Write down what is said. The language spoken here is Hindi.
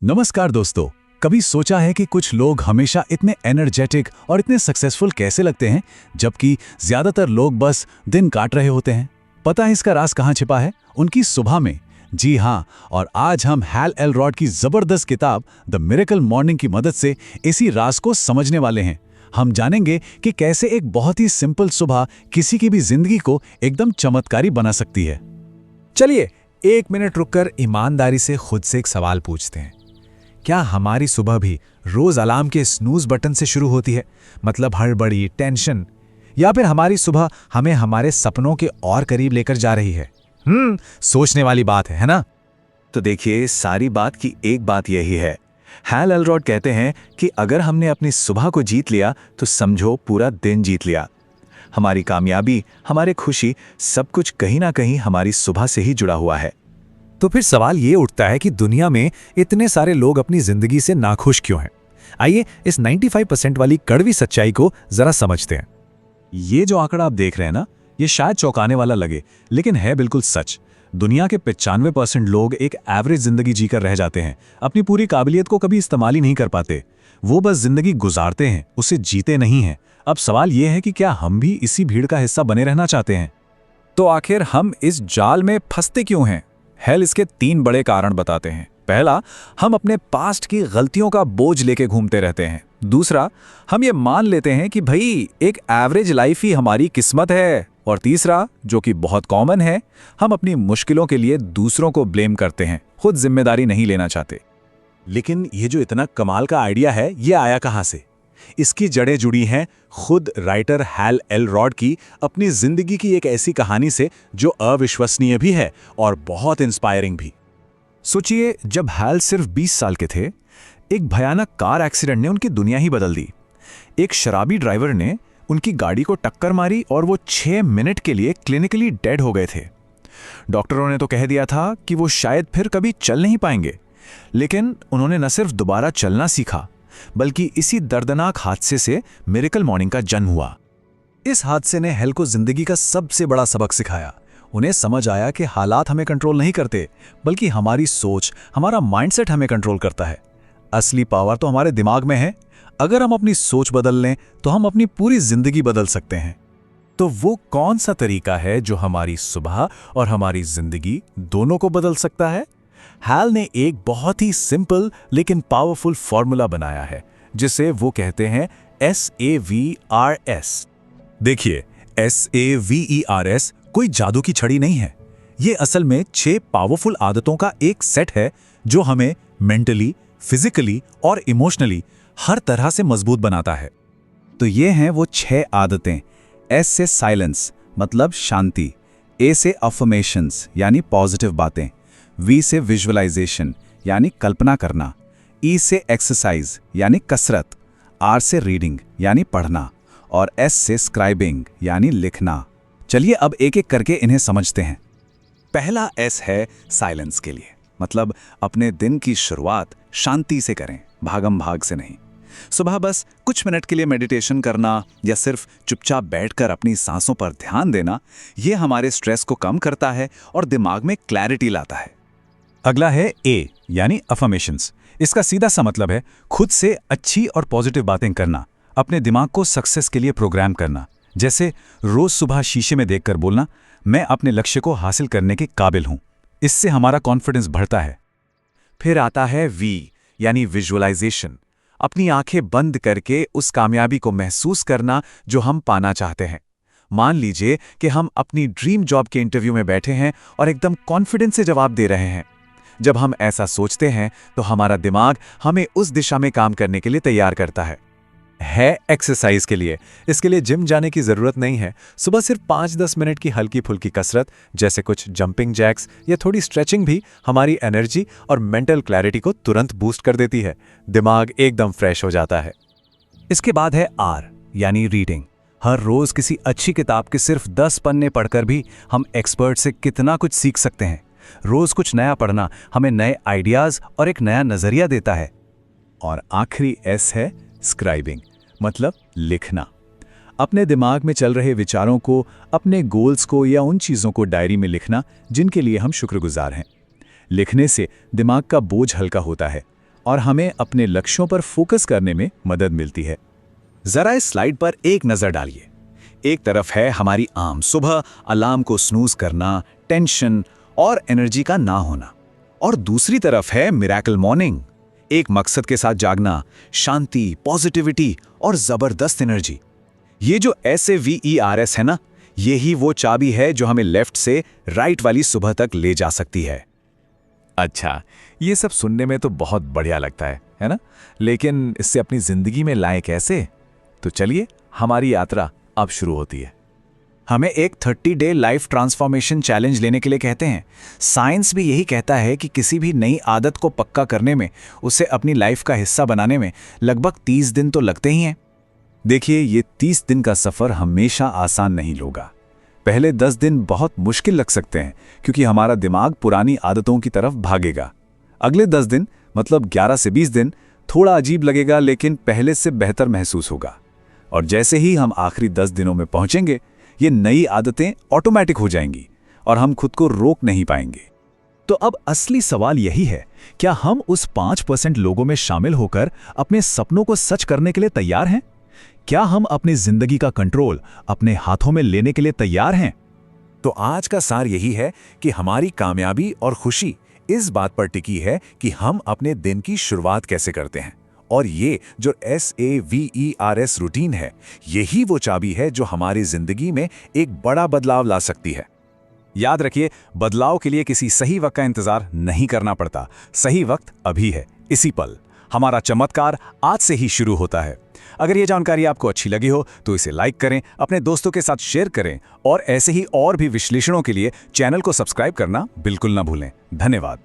नमस्कार दोस्तों। कभी सोचा है कि कुछ लोग हमेशा इतने एनर्जेटिक और इतने सक्सेसफुल कैसे लगते हैं, जबकि ज्यादातर लोग बस दिन काट रहे होते हैं? पता है इसका राज कहाँ छिपा है? उनकी सुबह में। जी हाँ, और आज हम हैल एलरॉड की जबरदस्त किताब द मिरेकल मॉर्निंग की मदद से इसी राज को समझने वाले हैं। हम जानेंगे कि कैसे एक बहुत ही सिंपल सुबह किसी की भी जिंदगी को एकदम चमत्कारी बना सकती है। चलिए 1 मिनट रुककर ईमानदारी से खुद से एक सवाल पूछते हैं। क्या हमारी सुबह भी रोज अलार्म के स्नूज बटन से शुरू होती है, मतलब हड़बड़ी, टेंशन, या फिर हमारी सुबह हमें हमारे सपनों के और करीब लेकर जा रही है? सोचने वाली बात है ना? तो देखिए, सारी बात की एक बात यही है। हैल एलरॉड कहते हैं कि अगर हमने अपनी सुबह को जीत लिया तो समझो पूरा दिन जीत लिया। हमारी कामयाबी, हमारी खुशी, सब कुछ कहीं ना कहीं हमारी सुबह से ही जुड़ा हुआ है। तो फिर सवाल ये उठता है कि दुनिया में इतने सारे लोग अपनी जिंदगी से नाखुश क्यों हैं? आइए इस 95% वाली कड़वी सच्चाई को जरा समझते हैं। ये जो आंकड़ा आप देख रहे हैं ना, ये शायद चौंकाने वाला लगे, लेकिन है बिल्कुल सच। दुनिया के 95% लोग एक एवरेज जिंदगी जीकर रह जाते हैं। अपनी पूरी काबिलियत को कभी इस्तेमाल ही नहीं कर पाते। वो बस जिंदगी गुजारते हैं, उसे जीते नहीं हैं। अब सवाल ये है कि क्या हम भी इसी भीड़ का हिस्सा बने रहना चाहते हैं? तो आखिर हम इस जाल में फंसते क्यों हैं? हेल इसके 3 बड़े कारण बताते हैं। पहला, हम अपने पास्ट की गलतियों का बोझ लेके घूमते रहते हैं। दूसरा, हम ये मान लेते हैं कि भाई एक एवरेज लाइफ ही हमारी किस्मत है। और तीसरा, जो कि बहुत कॉमन है, हम अपनी मुश्किलों के लिए दूसरों को ब्लेम करते हैं, खुद जिम्मेदारी नहीं लेना चाहते। लेकिन ये जो इतना कमाल का आइडिया है, ये आया कहाँ से? इसकी जड़ें जुड़ी हैं खुद राइटर हैल एलरॉड की अपनी जिंदगी की एक ऐसी कहानी से जो अविश्वसनीय भी है और बहुत इंस्पायरिंग भी। सोचिए, जब हैल सिर्फ 20 साल के थे, एक भयानक कार एक्सीडेंट ने उनकी दुनिया ही बदल दी। एक शराबी ड्राइवर ने उनकी गाड़ी को टक्कर मारी और वो 6 मिनट के लिए क्लिनिकली डेड हो गए थे। डॉक्टरों ने तो कह दिया था कि वो शायद फिर कभी चल नहीं पाएंगे, लेकिन उन्होंने न सिर्फ दोबारा चलना सीखा, बल्कि इसी दर्दनाक हादसे से मिरेकल मॉर्निंग का जन्म हुआ। इस हादसे ने हेल को जिंदगी का सबसे बड़ा सबक सिखाया। उन्हें समझ आया कि हालात हमें कंट्रोल नहीं करते, बल्कि हमारी सोच, हमारा माइंडसेट हमें कंट्रोल करता है। असली पावर तो हमारे दिमाग में है। अगर हम अपनी सोच बदल लें तो हम अपनी पूरी जिंदगी बदल सकते हैं। तो वो कौन सा तरीका है जो हमारी सुबह और हमारी जिंदगी दोनों को बदल सकता है? हैल ने एक बहुत ही सिंपल लेकिन पावरफुल फॉर्मूला बनाया है, जिसे वो कहते हैं SAVRS। देखिए, SAVERS कोई जादू की छड़ी नहीं है। ये असल में 6 पावरफुल आदतों का एक सेट है जो हमें मेंटली, फिजिकली और इमोशनली हर तरह से मजबूत बनाता है। तो ये हैं वो 6 आदतें। S से साइलेंस, मतलब शांति। A से अफर्मेशंस, यानी पॉजिटिव बातें। V से विजुअलाइजेशन, यानी कल्पना करना। E से एक्सरसाइज, यानी कसरत। R से रीडिंग, यानी पढ़ना। और S से स्क्राइबिंग, यानी लिखना। चलिए अब एक एक करके इन्हें समझते हैं। पहला S है साइलेंस के लिए, मतलब अपने दिन की शुरुआत शांति से करें, भागम भाग से नहीं। सुबह बस कुछ मिनट के लिए मेडिटेशन करना या सिर्फ चुपचाप बैठकर अपनी सांसों पर ध्यान देना, ये हमारे स्ट्रेस को कम करता है और दिमाग में क्लैरिटी लाता है। अगला है A, यानी अफर्मेशंस। इसका सीधा सा मतलब है खुद से अच्छी और पॉजिटिव बातें करना, अपने दिमाग को सक्सेस के लिए प्रोग्राम करना। जैसे रोज सुबह शीशे में देखकर बोलना, मैं अपने लक्ष्य को हासिल करने के काबिल हूं। इससे हमारा कॉन्फिडेंस बढ़ता है। फिर आता है V, यानी विजुअलाइजेशन। अपनी आंखें बंद करके उस कामयाबी को महसूस करना जो हम पाना चाहते हैं। मान लीजिए कि हम अपनी ड्रीम जॉब के इंटरव्यू में बैठे हैं और एकदम कॉन्फिडेंस से जवाब दे रहे हैं। जब हम ऐसा सोचते हैं तो हमारा दिमाग हमें उस दिशा में काम करने के लिए तैयार करता है। एक्सरसाइज के लिए, इसके लिए जिम जाने की जरूरत नहीं है। सुबह सिर्फ 5-10 मिनट की हल्की फुल्की कसरत, जैसे कुछ जंपिंग जैक्स या थोड़ी स्ट्रेचिंग भी हमारी एनर्जी और मेंटल क्लैरिटी को तुरंत बूस्ट कर देती है। दिमाग एकदम फ्रेश हो जाता है। इसके बाद है R, यानी रीडिंग। हर रोज किसी अच्छी किताब के सिर्फ 10 पन्ने पढ़कर भी हम एक्सपर्ट से कितना कुछ सीख सकते हैं। रोज कुछ नया पढ़ना हमें नए आइडियाज और एक नया नजरिया देता है। और आखिरी S है स्क्राइबिंग, मतलब लिखना। अपने दिमाग में चल रहे विचारों को, अपने गोल्स को या उन चीज़ों को डायरी में लिखना जिनके लिए हम शुक्रगुजार हैं। लिखने से दिमाग का बोझ हल्का होता है और हमें अपने लक्ष्यों पर फोकस करने में मदद मिलती है। जरा इस स्लाइड पर एक नजर डालिए। एक तरफ है हमारी आम सुबह अलार्म को स्नूज करना, टेंशन और एनर्जी का ना होना, और दूसरी तरफ है मिरेकल मॉर्निंग, एक मकसद के साथ जागना, शांति, पॉजिटिविटी और जबरदस्त एनर्जी। ये जो SAVERS है ना, यही वो चाबी है जो हमें लेफ्ट से राइट वाली सुबह तक ले जा सकती है। अच्छा, ये सब सुनने में तो बहुत बढ़िया लगता है ना? लेकिन इससे अपनी जिंदगी में लाएं कैसे? तो चलिए, हमारी यात्रा अब शुरू होती है। हमें एक 30 डे लाइफ ट्रांसफॉर्मेशन चैलेंज लेने के लिए कहते हैं। साइंस भी यही कहता है कि किसी भी नई आदत को पक्का करने में, उसे अपनी लाइफ का हिस्सा बनाने में लगभग 30 दिन तो लगते ही हैं। देखिए, ये 30 दिन का सफ़र हमेशा आसान नहीं होगा। पहले 10 दिन बहुत मुश्किल लग सकते हैं क्योंकि हमारा दिमाग पुरानी आदतों की तरफ भागेगा। अगले 10 दिन मतलब 11 से 20 दिन थोड़ा अजीब लगेगा, लेकिन पहले से बेहतर महसूस होगा। और जैसे ही हम आखिरी 10 दिनों में पहुंचेंगे, ये नई आदतें ऑटोमेटिक हो जाएंगी और हम खुद को रोक नहीं पाएंगे। तो अब असली सवाल यही है, क्या हम उस 5% लोगों में शामिल होकर अपने सपनों को सच करने के लिए तैयार हैं? क्या हम अपनी जिंदगी का कंट्रोल अपने हाथों में लेने के लिए तैयार हैं? तो आज का सार यही है कि हमारी कामयाबी और खुशी इस बात पर टिकी है कि हम अपने दिन की शुरुआत कैसे करते हैं। और ये जो SAVERS रूटीन है, यही वो चाबी है जो हमारी जिंदगी में एक बड़ा बदलाव ला सकती है। याद रखिए, बदलाव के लिए किसी सही वक्त का इंतजार नहीं करना पड़ता। सही वक्त अभी है, इसी पल। हमारा चमत्कार आज से ही शुरू होता है। अगर ये जानकारी आपको अच्छी लगी हो तो इसे लाइक करें, अपने दोस्तों के साथ शेयर करें और ऐसे ही और भी विश्लेषणों के लिए चैनल को सब्सक्राइब करना बिल्कुल ना भूलें। धन्यवाद।